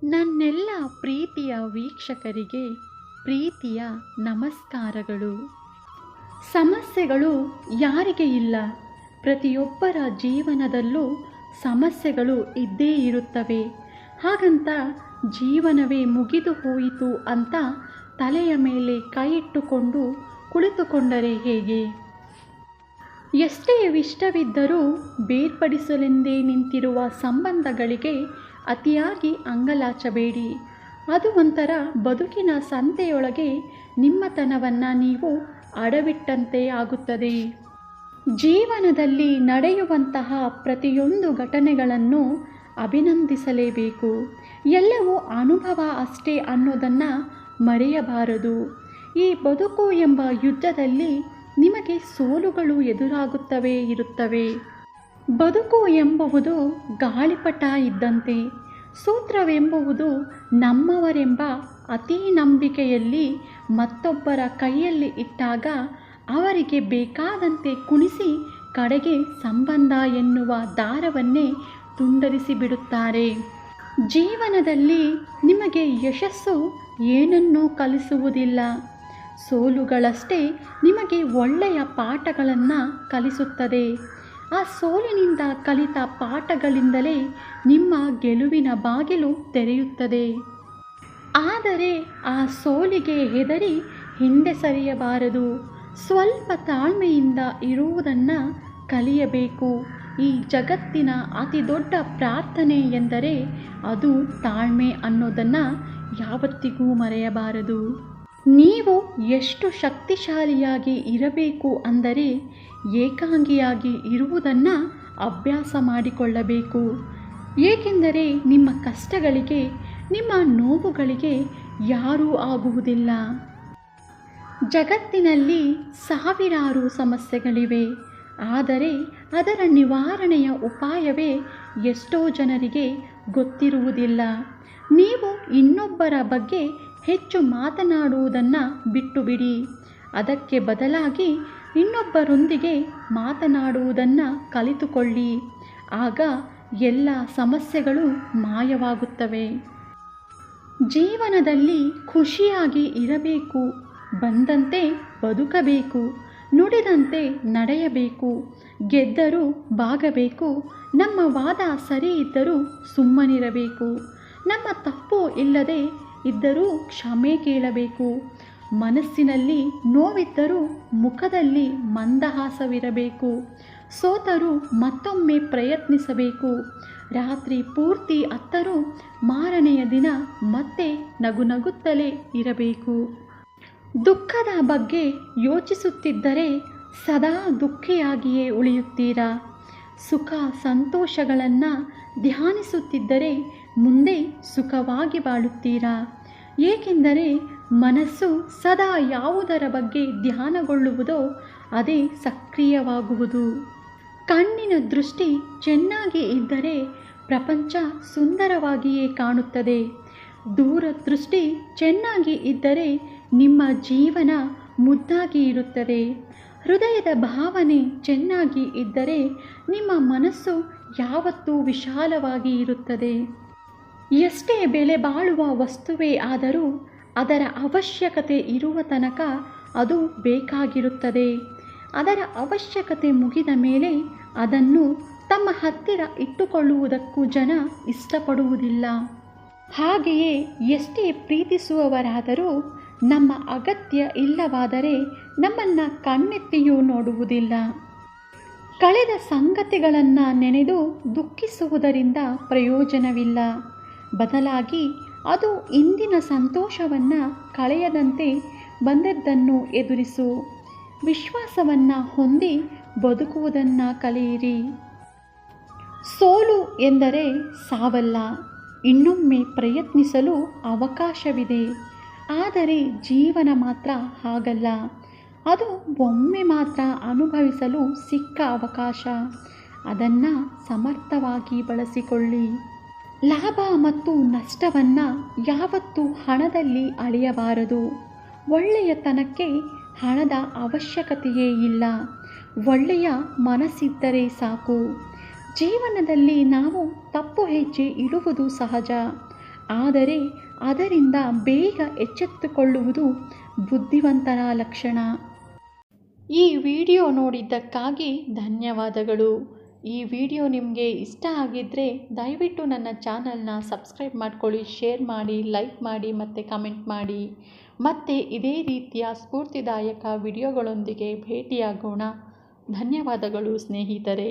ನನ್ನೆಲ್ಲ ಪ್ರೀತಿಯ ವೀಕ್ಷಕರಿಗೆ ಪ್ರೀತಿಯ ನಮಸ್ಕಾರಗಳು. ಸಮಸ್ಯೆಗಳು ಯಾರಿಗೆ ಇಲ್ಲ? ಪ್ರತಿಯೊಬ್ಬರ ಜೀವನದಲ್ಲೂ ಸಮಸ್ಯೆಗಳು ಇದ್ದೇ ಇರುತ್ತವೆ. ಹಾಗಂತ ಜೀವನವೇ ಮುಗಿದು ಹೋಯಿತು ಅಂತ ತಲೆಯ ಮೇಲೆ ಕೈ ಇಟ್ಟುಕೊಂಡು ಕುಳಿತುಕೊಂಡರೆ ಹೇಗೆ? ಎಷ್ಟೇ ಇಷ್ಟವಿದ್ದರೂ ಬೇರ್ಪಡಿಸಲೆಂದೇ ನಿಂತಿರುವ ಸಂಬಂಧಗಳಿಗೆ ಅತಿಯಾಗಿ ಅಂಗಲಾಚಬೇಡಿ. ಅದು ಒಂಥರ ಬದುಕಿನ ಸಂತೆಯೊಳಗೆ ನಿಮ್ಮತನವನ್ನು ನೀವು ಅಡವಿಟ್ಟಂತೆ ಆಗುತ್ತದೆ. ಜೀವನದಲ್ಲಿ ನಡೆಯುವಂತಹ ಪ್ರತಿಯೊಂದು ಘಟನೆಗಳನ್ನು ಅಭಿನಂದಿಸಲೇಬೇಕು. ಎಲ್ಲವೂ ಅನುಭವ ಅಷ್ಟೇ ಅನ್ನೋದನ್ನು ಮರೆಯಬಾರದು. ಈ ಬದುಕು ಎಂಬ ಯುದ್ಧದಲ್ಲಿ ನಿಮಗೆ ಸೋಲುಗಳು ಎದುರಾಗುತ್ತವೆ ಇರುತ್ತವೆ. ಬದುಕು ಎಂಬುವುದು ಗಾಳಿಪಟ ಇದ್ದಂತೆ. ಸೂತ್ರವೆಂಬುದು ನಮ್ಮವರೆಂಬ ಅತೀ ನಂಬಿಕೆಯಲ್ಲಿ ಮತ್ತೊಬ್ಬರ ಕೈಯಲ್ಲಿ ಇಟ್ಟಾಗ ಅವರಿಗೆ ಬೇಕಾದಂತೆ ಕುಣಿಸಿ ಕಡೆಗೆ ಸಂಬಂಧ ಎನ್ನುವ ದಾರವನ್ನೇ ತುಂಡರಿಸಿ ಬಿಡುತ್ತಾರೆ. ಜೀವನದಲ್ಲಿ ನಿಮಗೆ ಯಶಸ್ಸು ಏನನ್ನೂ ಕಲಿಸುವುದಿಲ್ಲ. ಸೋಲುಗಳಷ್ಟೇ ನಿಮಗೆ ಒಳ್ಳೆಯ ಪಾಠಗಳನ್ನು ಕಲಿಸುತ್ತದೆ. ಆ ಸೋಲಿನಿಂದ ಕಲಿತ ಪಾಠಗಳಿಂದಲೇ ನಿಮ್ಮ ಗೆಲುವಿನ ಬಾಗಿಲು ತೆರೆಯುತ್ತದೆ. ಆದರೆ ಆ ಸೋಲಿಗೆ ಹೆದರಿ ಹಿಂದೆ ಸರಿಯಬಾರದು. ಸ್ವಲ್ಪ ತಾಳ್ಮೆಯಿಂದ ಇರುವುದನ್ನು ಕಲಿಯಬೇಕು. ಈ ಜಗತ್ತಿನ ಅತಿ ದೊಡ್ಡ ಪ್ರಾರ್ಥನೆ ಎಂದರೆ ಅದು ತಾಳ್ಮೆ ಅನ್ನೋದನ್ನು ಯಾವತ್ತಿಗೂ ಮರೆಯಬಾರದು. ನೀವು ಎಷ್ಟು ಶಕ್ತಿಶಾಲಿಯಾಗಿ ಇರಬೇಕು ಅಂದರೆ ಏಕಾಂಗಿಯಾಗಿ ಇರುವುದನ್ನು ಅಭ್ಯಾಸ ಮಾಡಿಕೊಳ್ಳಬೇಕು. ಏಕೆಂದರೆ ನಿಮ್ಮ ಕಷ್ಟಗಳಿಗೆ, ನಿಮ್ಮ ನೋವುಗಳಿಗೆ ಯಾರೂ ಆಗುವುದಿಲ್ಲ. ಜಗತ್ತಿನಲ್ಲಿ ಸಾವಿರಾರು ಸಮಸ್ಯೆಗಳಿವೆ. ಆದರೆ ಅದರ ನಿವಾರಣೆಯ ಉಪಾಯವೇ ಎಷ್ಟೋ ಜನರಿಗೆ ಗೊತ್ತಿರುವುದಿಲ್ಲ. ನೀವು ಇನ್ನೊಬ್ಬರ ಬಗ್ಗೆ ಹೆಚ್ಚು ಮಾತನಾಡುವುದನ್ನು ಬಿಟ್ಟು ಬಿಡಿ. ಅದಕ್ಕೆ ಬದಲಾಗಿ ಇನ್ನೊಬ್ಬರೊಂದಿಗೆ ಮಾತನಾಡುವುದನ್ನು ಕಲಿತುಕೊಳ್ಳಿ. ಆಗ ಎಲ್ಲ ಸಮಸ್ಯೆಗಳು ಮಾಯವಾಗುತ್ತವೆ. ಜೀವನದಲ್ಲಿ ಖುಷಿಯಾಗಿ ಇರಬೇಕು. ಬಂದಂತೆ ಬದುಕಬೇಕು. ನುಡಿದಂತೆ ನಡೆಯಬೇಕು. ಗೆದ್ದರೂ ಬಾಗಬೇಕು. ನಮ್ಮ ವಾದ ಸರಿ ಇದ್ದರೂ ಸುಮ್ಮನಿರಬೇಕು. ನಮ್ಮ ತಪ್ಪು ಇಲ್ಲದೆ ಇದ್ದರೂ ಕ್ಷಮೆ ಕೇಳಬೇಕು. ಮನಸ್ಸಿನಲ್ಲಿ ನೋವಿದ್ದರೂ ಮುಖದಲ್ಲಿ ಮಂದಹಾಸವಿರಬೇಕು. ಸೋತರೂ ಮತ್ತೊಮ್ಮೆ ಪ್ರಯತ್ನಿಸಬೇಕು. ರಾತ್ರಿ ಪೂರ್ತಿ ಅತ್ತರೂ ಮಾರನೆಯ ದಿನ ಮತ್ತೆ ನಗುನಗುತ್ತಲೇ ಇರಬೇಕು. ದುಃಖದ ಬಗ್ಗೆ ಯೋಚಿಸುತ್ತಿದ್ದರೆ ಸದಾ ದುಃಖಿಯಾಗಿಯೇ ಉಳಿಯುತ್ತೀರಾ. ಸುಖ ಸಂತೋಷಗಳನ್ನು ಧ್ಯಾನಿಸುತ್ತಿದ್ದರೆ ಮುಂದೆ ಸುಖವಾಗಿ ಬಾಳುತ್ತೀರಾ. ಏಕೆಂದರೆ ಮನಸ್ಸು ಸದಾ ಯಾವುದರ ಬಗ್ಗೆ ಧ್ಯಾನಗೊಳ್ಳುವುದೋ ಅದೇ ಸಕ್ರಿಯವಾಗುವುದು. ಕಣ್ಣಿನ ದೃಷ್ಟಿ ಚೆನ್ನಾಗಿ ಇದ್ದರೆ ಪ್ರಪಂಚ ಸುಂದರವಾಗಿಯೇ ಕಾಣುತ್ತದೆ. ದೂರದೃಷ್ಟಿ ಚೆನ್ನಾಗಿ ಇದ್ದರೆ ನಿಮ್ಮ ಜೀವನ ಮುದ್ದಾಗಿ ಇರುತ್ತದೆ. ಹೃದಯದ ಭಾವನೆ ಚೆನ್ನಾಗಿ ಇದ್ದರೆ ನಿಮ್ಮ ಮನಸ್ಸು ಯಾವತ್ತೂ ವಿಶಾಲವಾಗಿ ಇರುತ್ತದೆ. ಎಷ್ಟೇ ಬೆಲೆ ಬಾಳುವ ವಸ್ತುವೇ ಆದರೂ ಅದರ ಅವಶ್ಯಕತೆ ಇರುವ ತನಕ ಅದು ಬೇಕಾಗಿರುತ್ತದೆ. ಅದರ ಅವಶ್ಯಕತೆ ಮುಗಿದ ಮೇಲೆ ಅದನ್ನು ತಮ್ಮ ಹತ್ತಿರ ಇಟ್ಟುಕೊಳ್ಳುವುದಕ್ಕೂ ಜನ ಇಷ್ಟಪಡುವುದಿಲ್ಲ. ಹಾಗೆಯೇ ಎಷ್ಟೇ ಪ್ರೀತಿಸುವವರಾದರೂ ನಮ್ಮ ಅಗತ್ಯ ಇಲ್ಲವಾದರೆ ನಮ್ಮನ್ನು ಕಣ್ಣೆತ್ತಿಯೂ ನೋಡುವುದಿಲ್ಲ. ಕಳೆದ ಸಂಗತಿಗಳನ್ನು ನೆನೆದು ದುಃಖಿಸುವುದರಿಂದ ಪ್ರಯೋಜನವಿಲ್ಲ. ಬದಲಾಗಿ ಅದು ಇಂದಿನ ಸಂತೋಷವನ್ನು ಕಳೆಯದಂತೆ ಬಂದದ್ದನ್ನು ಎದುರಿಸು. ವಿಶ್ವಾಸವನ್ನು ಹೊಂದಿ ಬದುಕುವುದನ್ನು ಕಲಿಯಿರಿ. ಸೋಲು ಎಂದರೆ ಸಾವಲ್ಲ. ಇನ್ನೊಮ್ಮೆ ಪ್ರಯತ್ನಿಸಲು ಅವಕಾಶವಿದೆ. ಆದರೆ ಜೀವನ ಮಾತ್ರ ಹಾಗಲ್ಲ. ಅದು ಒಮ್ಮೆ ಮಾತ್ರ ಅನುಭವಿಸಲು ಸಿಕ್ಕ ಅವಕಾಶ. ಅದನ್ನು ಸಮರ್ಥವಾಗಿ ಬಳಸಿಕೊಳ್ಳಿ. ಲಾಭ ಮತ್ತು ನಷ್ಟವನ್ನು ಯಾವತ್ತೂ ಹಣದಲ್ಲಿ ಅಳೆಯಬಾರದು. ಒಳ್ಳೆಯತನಕ್ಕೆ ಹಣದ ಅವಶ್ಯಕತೆಯೇ ಇಲ್ಲ. ಒಳ್ಳೆಯ ಮನಸ್ಸಿದ್ದರೆ ಸಾಕು. ಜೀವನದಲ್ಲಿ ನಾವು ತಪ್ಪು ಹೆಜ್ಜೆ ಇಡುವುದು ಸಹಜ. ಆದರೆ ಅದರಿಂದ ಬೇಗ ಎಚ್ಚೆತ್ತುಕೊಳ್ಳುವುದು ಬುದ್ಧಿವಂತರ ಲಕ್ಷಣ. ಈ ವಿಡಿಯೋ ನೋಡಿದ್ದಕ್ಕಾಗಿ ಧನ್ಯವಾದಗಳು. ಈ ವಿಡಿಯೋ ನಿಮಗೆ ಇಷ್ಟ ಆಗಿದ್ದರೆ ದಯವಿಟ್ಟು ನನ್ನ ಚಾನಲ್ನ ಸಬ್ಸ್ಕ್ರೈಬ್ ಮಾಡ್ಕೊಳ್ಳಿ, ಶೇರ್ ಮಾಡಿ, ಲೈಕ್ ಮಾಡಿ ಮತ್ತು ಕಮೆಂಟ್ ಮಾಡಿ. ಮತ್ತೆ ಇದೇ ರೀತಿಯ ಸ್ಫೂರ್ತಿದಾಯಕ ವಿಡಿಯೋಗಳೊಂದಿಗೆ ಭೇಟಿಯಾಗೋಣ. ಧನ್ಯವಾದಗಳು ಸ್ನೇಹಿತರೆ.